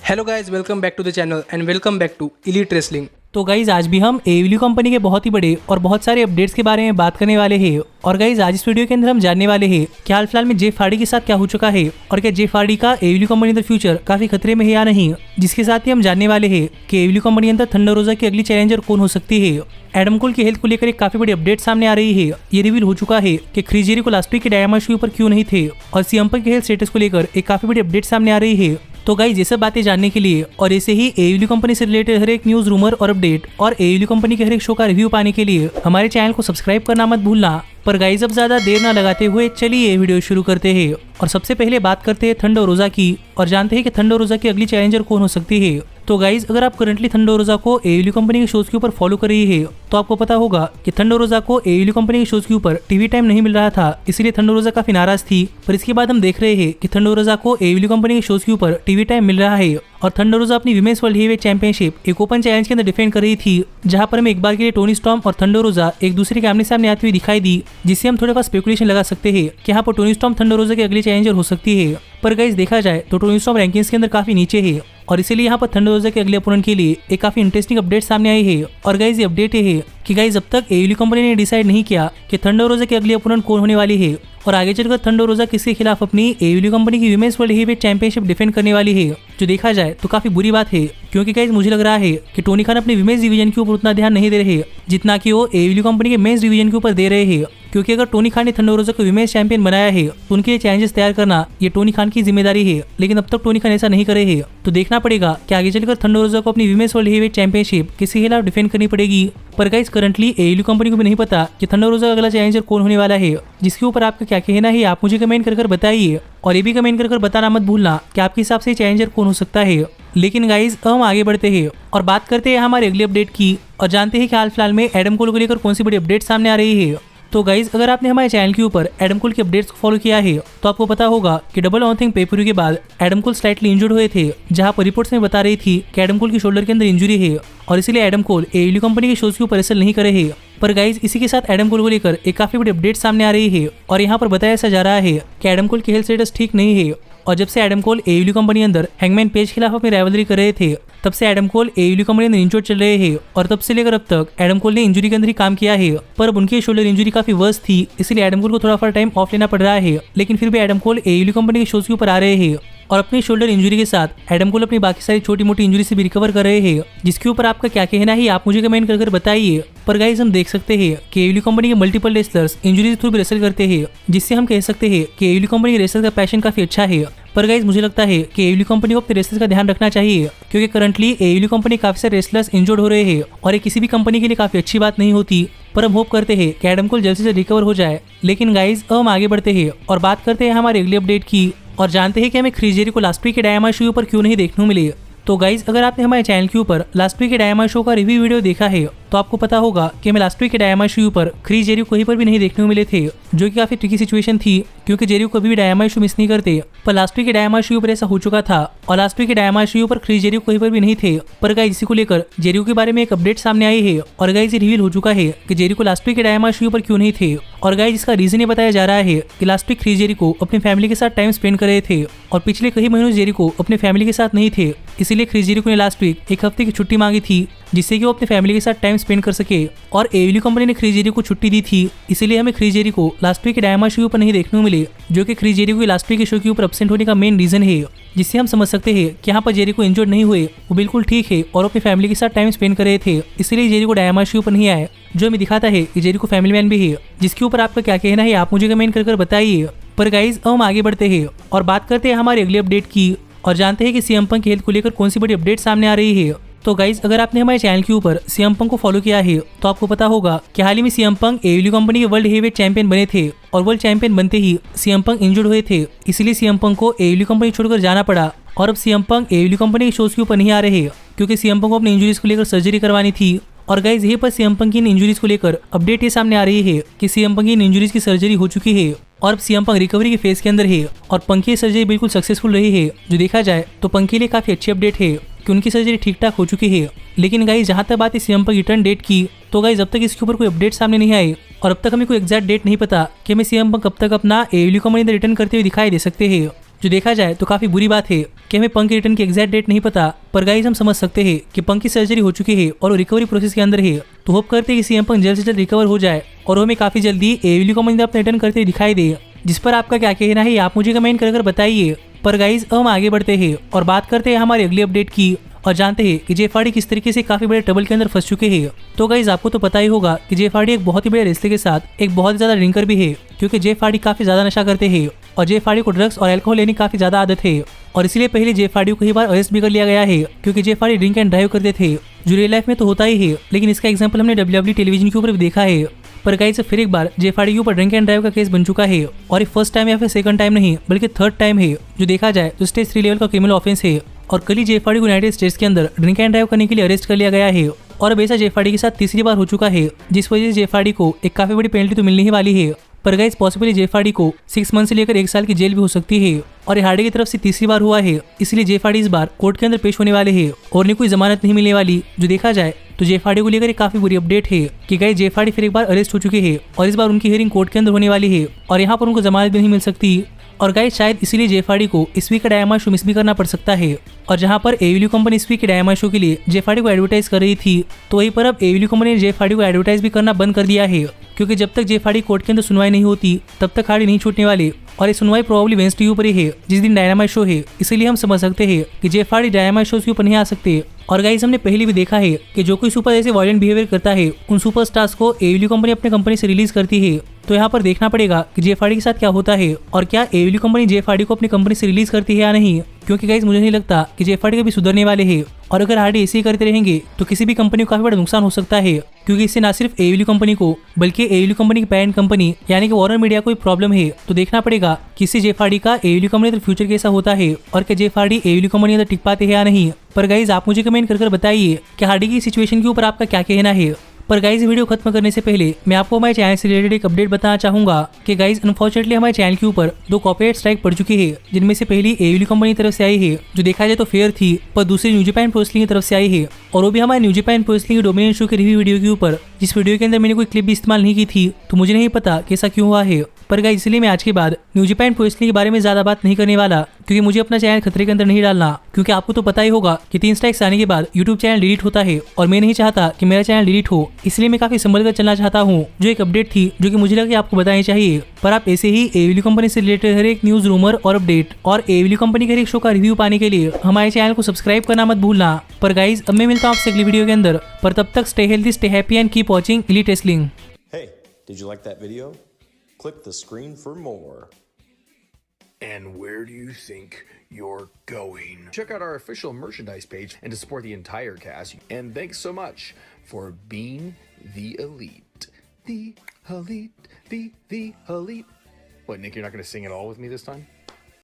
Hello guys, welcome back to the channel and welcome back to elite wrestling. तो guys आज भी हम AEW company के बहुत ही बड़े और बहुत सारे अपडेट्स के बारे में बात करने वाले हैं। और गाइज आज इस वीडियो के अंदर हम जानने वाले हैं कि हाल फिलहाल में जेफ हार्डी के साथ क्या हो चुका है और क्या जेफ हार्डी का AEW कंपनी अंदर फ्यूचर काफी खतरे में है या नहीं। जिसके साथ ही हम जानने वाले हैं कि AEW कंपनी अंदर थंडर रोजा की अगली चैलेंजर कौन हो सकती है। एडम कोल की हेल्थ को लेकर एक काफी बड़ी अपडेट सामने आ रही है। ये रिवील हो चुका है कि क्रिस जेरिको लास्ट वीक के डायनामाइट शो पर क्यों नहीं थे और सीएम पंक के हेल्थ स्टेटस को लेकर एक काफी बड़ी अपडेट सामने आ रही है। तो गाइस ये सब बातें जानने के लिए और ऐसे ही AEW कंपनी से रिलेटेड हर एक न्यूज, रूमर और अपडेट और AEW कंपनी के हर एक शो का रिव्यू पाने के लिए हमारे चैनल को सब्सक्राइब करना मत भूलना। पर गाइस अब ज्यादा देर ना लगाते हुए चलिए ये वीडियो शुरू करते हैं और सबसे पहले बात करते हैं थंडर रोजा की और जानते हैं कि थंडर रोजा की अगली चैलेंजर कौन हो सकती है। तो गाइज अगर आप करंटली थंडर रोजा को AEW कंपनी के शोज के ऊपर फॉलो कर रही है तो आपको पता होगा कि थंडर रोजा को AEW कंपनी के शोज के ऊपर टीवी टाइम नहीं मिल रहा था, इसलिए थंडर रोजा काफी नाराज थी। पर इसके बाद हम देख रहे हैं कि थंडर रोजा को AEW कंपनी के शोज के ऊपर टीवी टाइम मिल रहा है और थंडर रोजा अपनी विमेंस वर्ल्ड हेवीवेट चैंपियनशिप एक ओपन चैलेंज के अंदर डिफेंड कर रही थी, जहां पर हमें एक बार के लिए टोनी स्टॉर्म और थंडर रोजा एक दूसरे के आमने सामने आती हुई दिखाई दी, जिससे हम थोड़ा सा स्पेकुलेशन लगा सकते हैं कि यहाँ पर टोनी स्टॉर्म थंडर रोजा की अगली चैलेंजर हो सकती है। पर गाइस देखा जाए तो टोनी स्टॉर्म रैंकिंग्स के अंदर काफी नीचे है और इसीलिए यहाँ पर थंडर रोजा के अगले अपोनेंट के लिए एक काफी इंटरेस्टिंग अपडेट सामने आई है। और गाइस ये अपडेट है कि गाइस अब तक AEW कंपनी ने डिसाइड नहीं किया कि थंडर रोजा के अगले अपोनेंट कौन होने वाली है और आगे चलकर थंडर रोजा किसके खिलाफ अपनी AEW कंपनी की women's world heavyweight championship defend करने वाली है, जो देखा जाए तो काफी बुरी बात है। क्योंकि गाइस मुझे लग रहा है कि टोनी खान अपने विमेंस डिवीजन के ऊपर उतना ध्यान नहीं दे रहे जितना कि वो AEW कंपनी के मेंस डिवीजन के ऊपर दे रहे हैं। क्योंकि अगर टोनी खान ने थंडर रोजा को विमेंस चैंपियन बनाया है तो उनके लिए चैलेंजेस तैयार करना ये टोनी खान की जिम्मेदारी है, लेकिन अब तक टोनी खान ऐसा नहीं करे है। तो देखना पड़ेगा कि आगे चलकर थंडर रोजा को अपनी विमेंस वर्ल्ड हेवीवेट चैंपियनशिप किसी खिलाफ डिफेंड करनी पड़ेगी। पर गाइस करंटली AEW कंपनी को भी नहीं पता कि थंडर रोजा का अगला चैलेंजर कौन होने वाला है, जिसके ऊपर आपका क्या कहना है आप मुझे कमेंट कर बताइए और ये भी कमेंट कर बताना मत भूलना कि आपके हिसाब से चैलेंजर कौन हो सकता है। लेकिन गाइज हम आगे बढ़ते हैं और बात करते हैं हमारे अगले अपडेट की और जानते हैं कि हाल फिलहाल में एडम कोल को लेकर कौन सी बड़ी अपडेट सामने आ रही है। तो गाइज अगर आपने हमारे चैनल के ऊपर एडम कोल के अपडेट्स को फॉलो किया है तो आपको पता होगा कि डबल ऑन थिंग पेपर के बाद एडम कोल स्लाइटली इंजर्ड हुए थे, जहां पर रिपोर्ट्स में बता रही थी कि एडम कोल की शोल्डर के अंदर इंजरी है और इसीलिए एडम कोल AEW कंपनी के शोज के ऊपर रेसल नहीं करे हैं। पर गाइज इसी के साथ एडम कोल को लेकर एक काफी बड़ी अपडेट सामने आ रही है और यहाँ पर बताया जा रहा है कि एडम कोल की हेल्थ स्टेटस ठीक नहीं है और जब से एडम कोल AEW कंपनी अंदर हैंगमैन पेज के खिलाफ अपनी राइवलरी कर रहे थे तब से एडम कोल AEW कंपनी अंदर इंजर्ड चल रहे हैं और तब से लेकर अब तक एडम कोल ने इंजरी के अंदर ही काम किया है। पर अब उनकी शोल्डर इंजरी काफी वर्स थी, इसलिए एडम कोल को थोड़ा सा टाइम ऑफ लेना पड़ रहा है, लेकिन फिर भी एडम कोल AEW कंपनी के शोज के ऊपर आ रहे हैं और अपनी शोल्डर इंजरी के साथ एडम कोल अपनी बाकी सारी छोटी मोटी इंजरी से भी रिकवर कर रहे हैं, जिसके ऊपर आपका क्या कहना है आप मुझे कमेंट कर बताइए। पर गाइस हम देख सकते हैं कि AEW कंपनी के मल्टीपल रेसलर्स इंजरी थ्रू भी रेसल करते हैं, जिससे हम कह सकते हैं कि AEW कंपनी के रेसलर का पैशन काफी अच्छा है। पर गाइस मुझे लगता है कि AEW कंपनी को अपने रेसलर्स का ध्यान रखना चाहिए, क्योंकि करंटली AEW कंपनी काफी सारे रेसलर्स इंजर्ड हो रहे हैं और ये किसी भी कंपनी के लिए काफी अच्छी बात नहीं होती। पर हम होप करते हैं कि एडम कोल जल्द से जल्द रिकवर हो जाए। लेकिन गाइस हम आगे बढ़ते हैं और बात करते हैं हमारे अगले अपडेट की और जानते हैं कि हमें क्रिस जेरिको लास्ट वीक के डायनामाइट शो पर क्यों नहीं देखने को मिले। तो गाइज अगर आपने हमारे चैनल के ऊपर लास्ट वीक के डायनामाइट शो का रिव्यू वीडियो देखा है तो आपको पता होगा कि हमें लास्ट वीक के डायनामाइट शो पर क्रिस जेरिको कहीं पर भी नहीं देखने को मिले थे, जो कि काफी ट्रिकी सिचुएशन थी क्योंकि जेरिको कभी भी डायनामाइट शो मिस नहीं करते। पर लास्ट वीक के डायनामाइट शो पर ऐसा हो चुका था और लास्ट वीक के डायनामाइट शो पर क्रिस जेरिको कहीं पर भी नहीं थे। पर गाइज इसी को लेकर जेरिको के बारे में एक अपडेट सामने आई है और गाइज ये रिवील हो चुका है कि जेरिको लास्ट वीक के डायनामाइट शो पर क्यों नहीं थे। और गाइज इसका रीजन ये बताया जा रहा है कि लास्ट वीक क्रिस जेरिको अपनी फैमिली के साथ टाइम स्पेंड कर रहे थे और पिछले कई महीनों जेरिको अपने फैमिली के साथ नहीं थे, इसीलिए क्रिस जेरिको ने लास्ट वीक एक हफ्ते की छुट्टी मांगी थी जिससे कि वो अपने फैमिली के साथ टाइम स्पेंड कर सके और AEW कंपनी ने क्रिस जेरिको को छुट्टी दी थी, इसीलिए हमें क्रिस जेरिको लास्ट वीक के डायनामाइट शो पर नहीं देखने को मिले, जो कि क्रिस जेरिको के लास्ट वीक के शो के ऊपर एब्सेंट होने का मेन रीजन है। जिससे हम समझ सकते हैं कि यहाँ पर जेरिको इंजर्ड नहीं हुए, वो बिल्कुल ठीक है और अपनी फैमिली के साथ टाइम स्पेंड कर रहे थे, इसलिए जेरिको डायनामाइट शो पर नहीं आए, जो हमें दिखाता है कि जेरिको फैमिली मैन भी है। जिसके ऊपर आपका क्या कहना है आप मुझे कमेंट कर बताइए। पर गाइज हम आगे बढ़ते हैं और बात करते हैं हमारे अगले अपडेट की और जानते हैं कि सीएम पंक की हेल्थ को लेकर कौन सी बड़ी अपडेट सामने आ रही है। तो गाइज अगर आपने हमारे चैनल के ऊपर सीएम पंक को फॉलो किया है तो आपको पता होगा कि हाल ही में सीएम पंक AEW कंपनी के वर्ल्ड हेवीवेट चैंपियन बने थे और वर्ल्ड चैंपियन बनते ही सीएम पंक इंजर्ड हुए थे, इसलिए सीएम पंक को AEW कंपनी छोड़कर जाना पड़ा और अब सीएम पंक AEW कंपनी के शोज के ऊपर नहीं आ रहे क्योंकि सीएम पंक को अपनी इंजरीज को लेकर सर्जरी करवानी थी। और गाइज यहीं पर सीएम पंक की इन इंजरीज को लेकर अपडेट ये सामने आ रही है कि सीएम पंक की इन इंजरीज की सर्जरी हो चुकी है और अब सीएम पंक रिकवरी के फेज के अंदर है और पंक की सर्जरी बिल्कुल सक्सेसफुल रही है, जो देखा जाए तो पंक के लिए काफी अच्छी अपडेट है कि उनकी सर्जरी ठीक ठाक हो चुकी है। लेकिन गाइज जहाँ तक बात है सीएम पंक रिटर्न डेट की तो गाइज अब तक इसके ऊपर कोई अपडेट सामने नहीं आई और अब तक हमें कोई एग्जैक्ट डेट नहीं पता कि हमें सीएम पंक कब तक अपना AEW कंपनी रिटर्न करते हुए दिखाई दे सकते हैं। जो देखा जाए तो काफी बुरी बात है कि हमें पंक के रिटर्न की एग्जैक्ट डेट नहीं पता, पर गाइस हम समझ सकते हैं कि पंक की सर्जरी हो चुकी है और वो रिकवरी प्रोसेस के अंदर है। तो होप करते हैं कि सीएम पंक जल्द से जल्द रिकवर हो जाए और हमें काफी जल्दी एडब्ल्यू कंपनी अपने रिटर्न करते दिखाई दे। जिस पर आपका क्या कहना है आप मुझे कमेंट कर बताइए। पर गाइस हम आगे बढ़ते हैं और बात करते हैं हमारे अगली अपडेट की और जानते हैं कि जेफ हार्डी किस तरीके से काफी बड़े ट्रबल के अंदर फंस चुके हैं। तो गाइस आपको तो पता ही होगा कि जेफ हार्डी एक बहुत ही बड़े रेसलर के साथ एक बहुत ज्यादा ड्रिंकर भी है, क्योंकि जेफ हार्डी काफी ज्यादा नशा करते हैं और जेफ हार्डी को ड्रग्स और अल्कोहल लेने की काफी ज्यादा आदत है। और इसीलिए पहले जेफ हार्डी को कई बार अरेस्ट भी कर लिया गया है, क्योंकि Jeff Hardy drink and drive करते थे, जो रियल लाइफ में तो होता ही है, लेकिन इसका एग्जाम्पल हमने WWE टेलीविजन के ऊपर भी देखा है। पर गाइस फिर एक बार जेफ हार्डी के ऊपर ड्रिंक एंड ड्राइव का केस बन चुका है और ये फर्स्ट टाइम या फिर सेकंड टाइम नहीं बल्कि थर्ड टाइम है, जो देखा जाए तो स्टेज 3 लेवल का क्रिमिनल ऑफेंस है। और कल ही जेफ हार्डी को यूनाइटेड स्टेट्स के अंदर ड्रिंक एंड ड्राइव करने के लिए अरेस्ट कर लिया गया है और अब ऐसा जेफ हार्डी के साथ तीसरी बार हो चुका है, जिस वजह से जेफ हार्डी को एक काफी बड़ी पेनल्टी तो मिलने ही वाली है। पर गाइस पॉसिबली जेफ हार्डी को 6 मंथ से लेकर 1 साल की जेल भी हो सकती है और हार्डी की तरफ से तीसरी बार हुआ है, इसलिए जेफ हार्डी इस बार कोर्ट के अंदर पेश होने वाले हैं और उन्हें कोई जमानत नहीं मिलने वाली। जो देखा जाए तो जेफ हार्डी को लेकर एक काफी बुरी अपडेट है कि गाइस जेफ हार्डी फिर एक बार अरेस्ट हो चुके हैं और इस बार उनकी हियरिंग कोर्ट के अंदर होने वाली है और यहाँ पर उनको जमानत भी नहीं मिल सकती। और गाइस शायद इसीलिए जेफ हार्डी को इस वीक का डायमंड शो मिस भी करना पड़ सकता है। और जहां पर एडब्ल्यू कंपनी इस वीक के डायमंड शो के लिए जेफ हार्डी को एडवर्टाइज कर रही थी, तो वहीं पर अब एडब्ल्यू कंपनी ने जेफ हार्डी को एडवर्टाइज भी करना बंद कर दिया है, क्योंकि जब तक जेफ हार्डी कोर्ट के अंदर सुनवाई नहीं होती तब तक हार्डी नहीं छूटने वाले और ये सुनवाई प्रोबेबली वेडनेसडे के ऊपर ही है, जिस दिन डायनामाइट शो है। इसीलिए हम समझ सकते हैं कि जेफ हार्डी डायनामाइट शो के ऊपर नहीं आ सकते। और गाइस हमने पहले भी देखा है कि जो कोई सुपर ऐसे वायलेंट बिहेवियर करता है उन सुपरस्टार्स को एडब्ल्यू कंपनी अपने कंपनी से रिलीज करती है। तो यहाँ पर देखना पड़ेगा कि जेफ हार्डी के साथ क्या होता है और क्या एडब्ल्यू कंपनी जेफ हार्डी को अपनी कंपनी से रिलीज करती है या नहीं, क्योंकि गाइस मुझे नहीं लगता कि जेफ हार्डी कभी सुधरने वाले हैं और अगर हार्डी ऐसे ही करते रहेंगे तो किसी भी कंपनी को काफी बड़ा नुकसान हो सकता है, क्योंकि इससे न सिर्फ एडब्ल्यू कंपनी को बल्कि एडब्ल्यू कंपनी की पेरेंट कंपनी यानी कि वार्नर मीडिया को प्रॉब्लम है। तो देखना पड़ेगा कि इससे जेफ हार्डी का एडब्ल्यू कंपनी का फ्यूचर कैसा होता है और क्या जेफ हार्डी एडब्ल्यू कंपनी अंदर टिक पाते हैं या नहीं। पर गाइस आप मुझे कमेंट कर बताइए कि हार्डी की सिचुएशन के ऊपर आपका क्या कहना है। पर गाइस वीडियो खत्म करने से पहले मैं आपको हमारे चैनल से रिलेटेड एक अपडेट बताना चाहूंगा कि गाइस अनफॉर्चुनेटली हमारे चैनल के ऊपर 2 कॉपीराइट स्ट्राइक पड़ चुकी है, जिनमें से पहली एडब्ल्यू कंपनी की तरफ से आई है, जो देखा जाए तो फेयर थी, पर दूसरी न्यू जापान प्रो रेसलिंग की तरफ से आई है और वो भी हमारे new Japan pro wrestling domination show के रिव्यू वीडियो के ऊपर, जिस वीडियो के अंदर मैंने कोई क्लिप भी इस्तेमाल नहीं की थी, तो मुझे नहीं पता कि ऐसा क्यों हुआ है। पर गाइस इसलिए मैं आज के बाद न्यू जापान प्रो रेसलिंग के बारे में ज्यादा बात नहीं करने वाला, क्योंकि मुझे अपना चैनल खतरे के अंदर नहीं डालना, क्योंकि आपको तो पता ही होगा कि 3 स्ट्राइक्स आने के बाद यूट्यूब चैनल डिलीट होता है और मैं नहीं चाहता कि मेरा चैनल डिलीट हो, इसलिए मैं काफी संभल कर चलना चाहता हूँ। जो एक अपडेट थी जो कि मुझे लगा कि आपको बतानी चाहिए। पर आप ऐसे ही एडब्ल्यू कंपनी से रिलेटेड हर एक न्यूज, रूमर और अपडेट और एडब्ल्यू कंपनी के हर एक शो का रिव्यू पाने के लिए हमारे चैनल को सब्सक्राइब करना मत भूलना। पर गाइस अब मैं मिलता हूँ आपसे अगली वीडियो के अंदर, पर तब तक stay healthy, stay happy and keep watching elite wrestling. Hey, did you like that video? Click the screen for more. And where do you think you're going? Check out our official merchandise page and to support the entire cast. And thanks so much for being the elite. The elite, the elite. What, Nick, you're not going to sing it all with me this time?